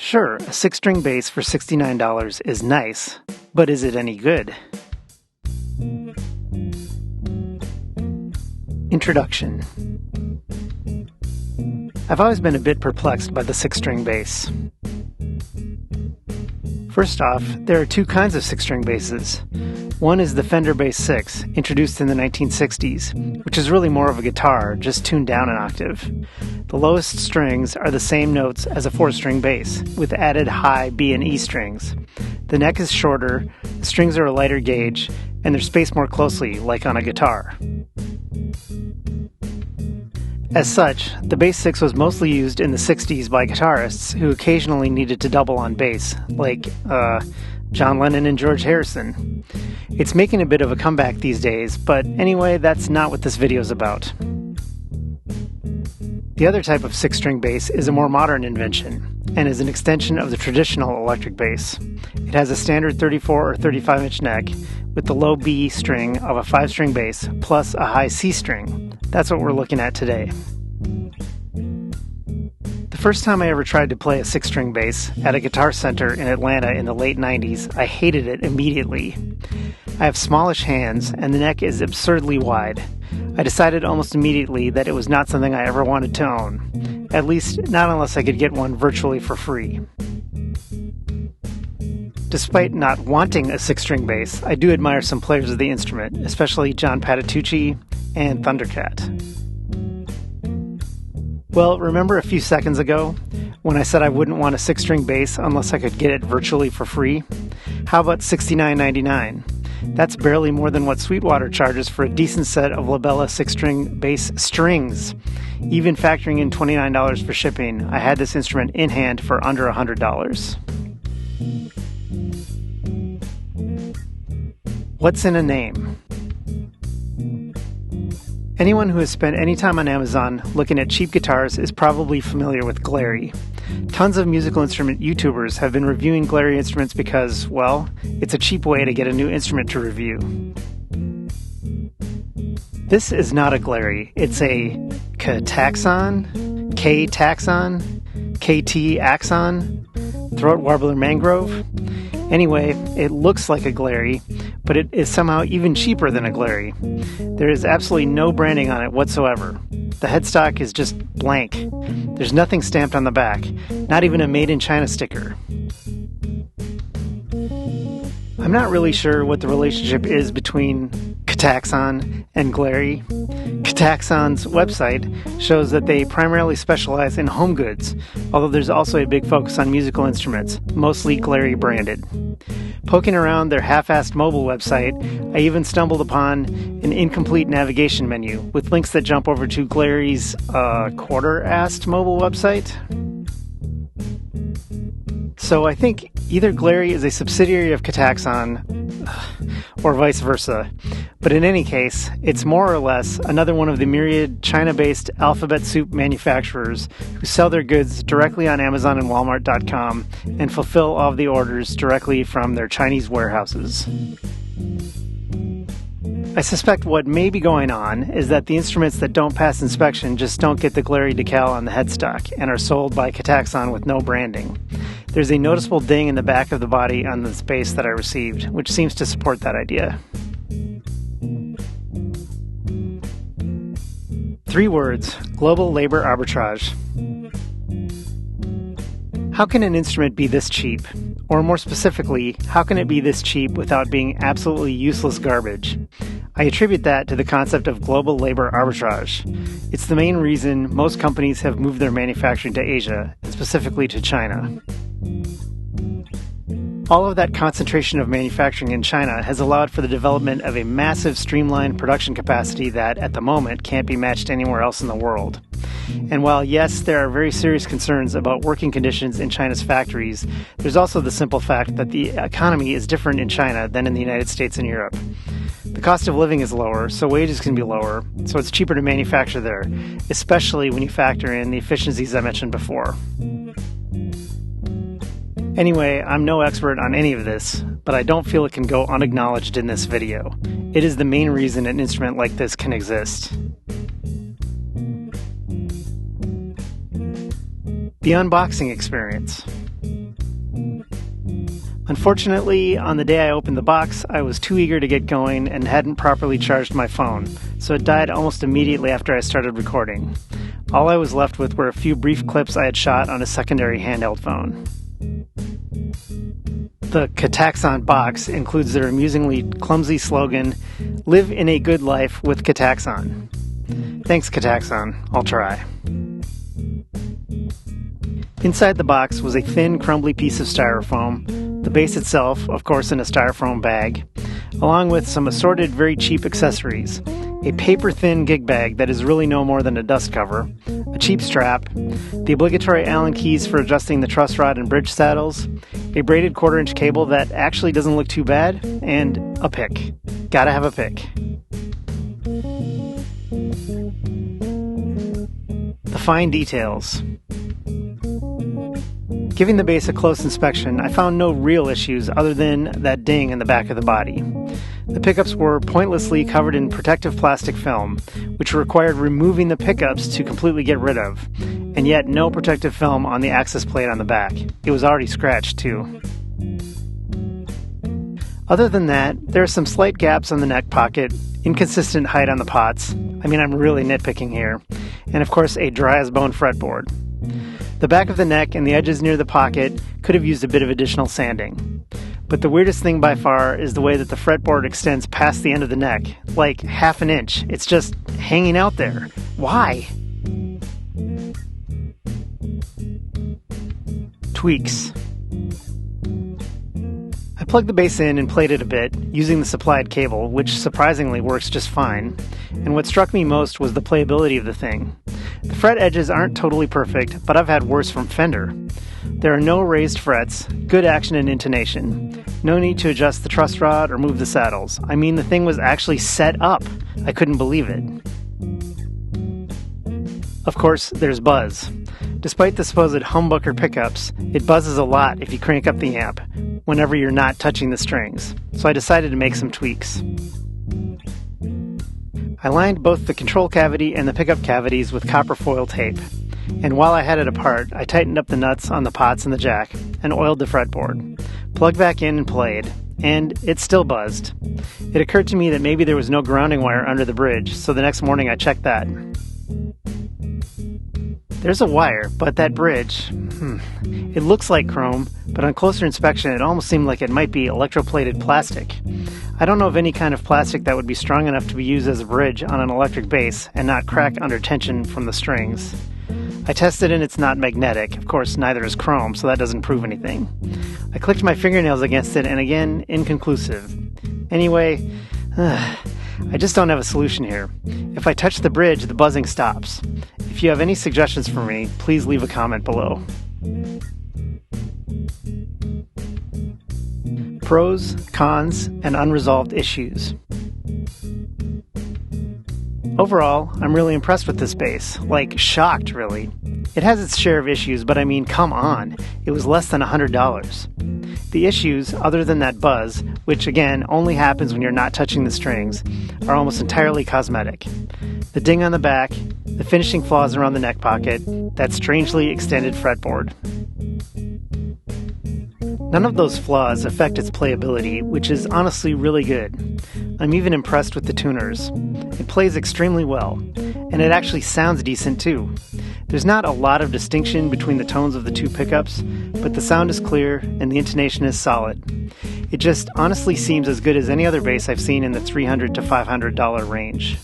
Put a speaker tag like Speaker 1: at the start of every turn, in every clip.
Speaker 1: Sure, a 6-string bass for $69 is nice, but is it any good? Introduction. I've always been a bit perplexed by the 6-string bass. First off, there are two kinds of 6-string basses. One is the Fender Bass 6, introduced in the 1960s, which is really more of a guitar, just tuned down an octave. The lowest strings are the same notes as a 4-string bass, with added high B and E strings. The neck is shorter, the strings are a lighter gauge, and they're spaced more closely, like on a guitar. As such, the Bass 6 was mostly used in the 60s by guitarists who occasionally needed to double on bass, like, John Lennon and George Harrison. It's making a bit of a comeback these days, but anyway, that's not what this video's about. The other type of 6-string bass is a more modern invention, and is an extension of the traditional electric bass. It has a standard 34 or 35-inch neck, with the low B string of a 5-string bass, plus a high C string. That's what we're looking at today. The first time I ever tried to play a 6-string bass at a guitar center in Atlanta in the late 90s, I hated it immediately. I have smallish hands, and the neck is absurdly wide. I decided almost immediately that it was not something I ever wanted to own. At least, not unless I could get one virtually for free. Despite not wanting a 6-string bass, I do admire some players of the instrument, especially John Patitucci and Thundercat. Well, remember a few seconds ago when I said I wouldn't want a 6-string bass unless I could get it virtually for free? How about $69.99? That's barely more than what Sweetwater charges for a decent set of Labella 6-string bass strings. Even factoring in $29 for shipping, I had this instrument in hand for under $100. What's in a name? Anyone who has spent any time on Amazon looking at cheap guitars is probably familiar with Glarry. Tons of musical instrument YouTubers have been reviewing Glarry instruments because, well, it's a cheap way to get a new instrument to review. This is not a Glarry, it's a Ktaxon, KT Throat Warbler Mangrove. Anyway, it looks like a Glarry, but it is somehow even cheaper than a Glarry. There is absolutely no branding on it whatsoever. The headstock is just blank. There's nothing stamped on the back, not even a Made in China sticker. I'm not really sure what the relationship is between Ktaxon and Glarry. Ktaxon's website shows that they primarily specialize in home goods, although there's also a big focus on musical instruments, mostly Glarry branded. Poking around their half-assed mobile website, I even stumbled upon an incomplete navigation menu with links that jump over to Glarry's quarter-assed mobile website. So I think either Glarry is a subsidiary of Ktaxon, or vice versa. But in any case, it's more or less another one of the myriad China-based alphabet soup manufacturers who sell their goods directly on Amazon and Walmart.com and fulfill all of the orders directly from their Chinese warehouses. I suspect what may be going on is that the instruments that don't pass inspection just don't get the Glarry decal on the headstock and are sold by Ktaxon with no branding. There's a noticeable ding in the back of the body on the bass that I received, which seems to support that idea. 3 words: global labor arbitrage. How can an instrument be this cheap? Or more specifically, how can it be this cheap without being absolutely useless garbage? I attribute that to the concept of global labor arbitrage. It's the main reason most companies have moved their manufacturing to Asia, and specifically to China. All of that concentration of manufacturing in China has allowed for the development of a massive streamlined production capacity that, at the moment, can't be matched anywhere else in the world. And while, yes, there are very serious concerns about working conditions in China's factories, there's also the simple fact that the economy is different in China than in the United States and Europe. The cost of living is lower, so wages can be lower, so it's cheaper to manufacture there, especially when you factor in the efficiencies I mentioned before. Anyway, I'm no expert on any of this, but I don't feel it can go unacknowledged in this video. It is the main reason an instrument like this can exist. The unboxing experience. Unfortunately, on the day I opened the box, I was too eager to get going and hadn't properly charged my phone, so it died almost immediately after I started recording. All I was left with were a few brief clips I had shot on a secondary handheld phone. The Ktaxon box includes their amusingly clumsy slogan, "Live in a good life with Ktaxon." Thanks, Ktaxon. I'll try. Inside the box was a thin, crumbly piece of styrofoam, the base itself, of course, in a styrofoam bag, along with some assorted very cheap accessories, a paper-thin gig bag that is really no more than a dust cover, a cheap strap, the obligatory Allen keys for adjusting the truss rod and bridge saddles, a braided quarter-inch cable that actually doesn't look too bad, and a pick. Gotta have a pick. The fine details. Giving the base a close inspection, I found no real issues other than that ding in the back of the body. The pickups were pointlessly covered in protective plastic film, which required removing the pickups to completely get rid of, and yet no protective film on the access plate on the back. It was already scratched, too. Other than that, there are some slight gaps on the neck pocket, inconsistent height on the pots, I'm really nitpicking here, and of course a dry-as-bone fretboard. The back of the neck and the edges near the pocket could have used a bit of additional sanding. But the weirdest thing by far is the way that the fretboard extends past the end of the neck, like half an inch. It's just hanging out there. Why? Tweaks. I plugged the base in and played it a bit, using the supplied cable, which surprisingly works just fine. And what struck me most was the playability of the thing. The fret edges aren't totally perfect, but I've had worse from Fender. There are no raised frets, good action and intonation. No need to adjust the truss rod or move the saddles. The thing was actually set up. I couldn't believe it. Of course, there's buzz. Despite the supposed humbucker pickups, it buzzes a lot if you crank up the amp, whenever you're not touching the strings. So I decided to make some tweaks. I lined both the control cavity and the pickup cavities with copper foil tape, and while I had it apart, I tightened up the nuts on the pots and the jack, and oiled the fretboard. Plugged back in and played, and it still buzzed. It occurred to me that maybe there was no grounding wire under the bridge, so the next morning I checked that. There's a wire, but that bridge, it looks like chrome, but on closer inspection it almost seemed like it might be electroplated plastic. I don't know of any kind of plastic that would be strong enough to be used as a bridge on an electric bass and not crack under tension from the strings. I tested and it's not magnetic. Of course, neither is chrome, so that doesn't prove anything. I clicked my fingernails against it and again, inconclusive. Anyway, I just don't have a solution here. If I touch the bridge, the buzzing stops. If you have any suggestions for me, please leave a comment below. Pros, cons, and unresolved issues. Overall, I'm really impressed with this bass. Shocked, really. It has its share of issues, but come on. It was less than $100. The issues, other than that buzz, which again only happens when you're not touching the strings, are almost entirely cosmetic. The ding on the back, the finishing flaws around the neck pocket, that strangely extended fretboard. None of those flaws affect its playability, which is honestly really good. I'm even impressed with the tuners. It plays extremely well, and it actually sounds decent too. There's not a lot of distinction between the tones of the two pickups, but the sound is clear and the intonation is solid. It just honestly seems as good as any other bass I've seen in the $300 to $500 range.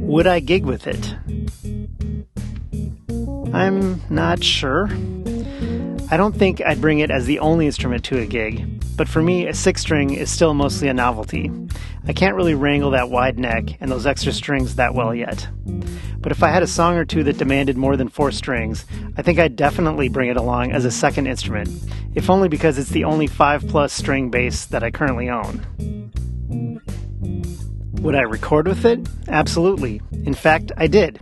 Speaker 1: Would I gig with it? I'm not sure. I don't think I'd bring it as the only instrument to a gig, but for me, a 6-string is still mostly a novelty. I can't really wrangle that wide neck and those extra strings that well yet. But if I had a song or two that demanded more than 4 strings, I think I'd definitely bring it along as a second instrument, if only because it's the only 5+ string bass that I currently own. Would I record with it? Absolutely. In fact, I did.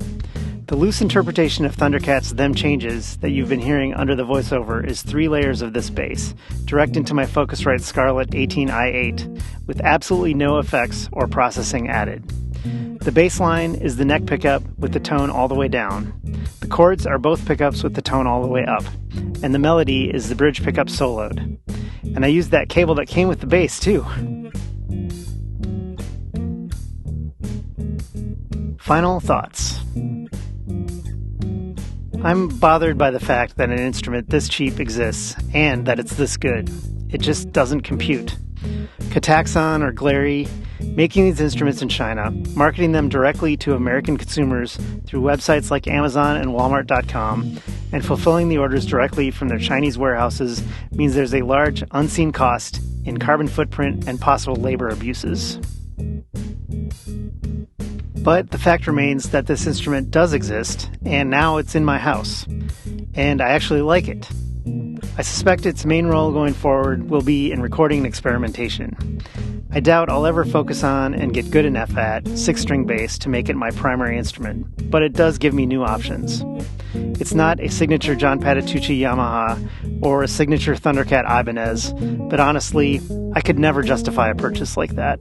Speaker 1: The loose interpretation of Thundercat's Them Changes that you've been hearing under the voiceover is 3 layers of this bass, direct into my Focusrite Scarlett 18i8, with absolutely no effects or processing added. The bass line is the neck pickup with the tone all the way down. The chords are both pickups with the tone all the way up. And the melody is the bridge pickup soloed. And I used that cable that came with the bass, too. Final thoughts. I'm bothered by the fact that an instrument this cheap exists and that it's this good. It just doesn't compute. Ktaxon or Glarry, making these instruments in China, marketing them directly to American consumers through websites like Amazon and Walmart.com, and fulfilling the orders directly from their Chinese warehouses means there's a large unseen cost in carbon footprint and possible labor abuses. But the fact remains that this instrument does exist, and now it's in my house. And I actually like it. I suspect its main role going forward will be in recording and experimentation. I doubt I'll ever focus on and get good enough at 6-string bass to make it my primary instrument, but it does give me new options. It's not a signature John Patitucci Yamaha or a signature Thundercat Ibanez, but honestly, I could never justify a purchase like that.